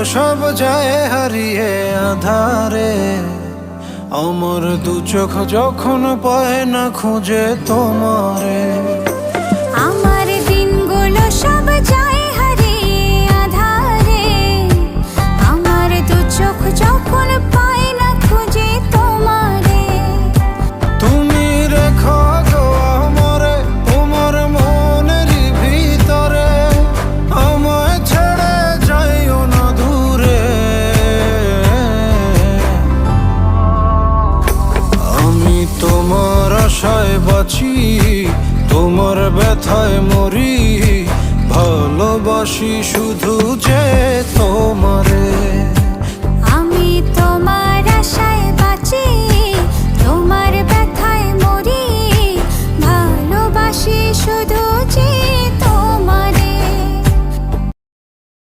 সব যায় হারিয়ে আধারে। আমার দু চোখ যখন পায় না খুঁজে তোমারে। আমার দিনগুলো সব যায় হারিয়ে আঁধারে। আমার দু চোখ যখন পায় না খুঁজে তোমারে। তুমি রেখো গো আমারে তোমার মনেরই ভিতরে, আমায় ছেড়ে যাইও না দূরে। আমি তোমার আশায় বাঁচি, তোমার ব্যথায় মরি, ভালোবাসি শুধু যে তোমার।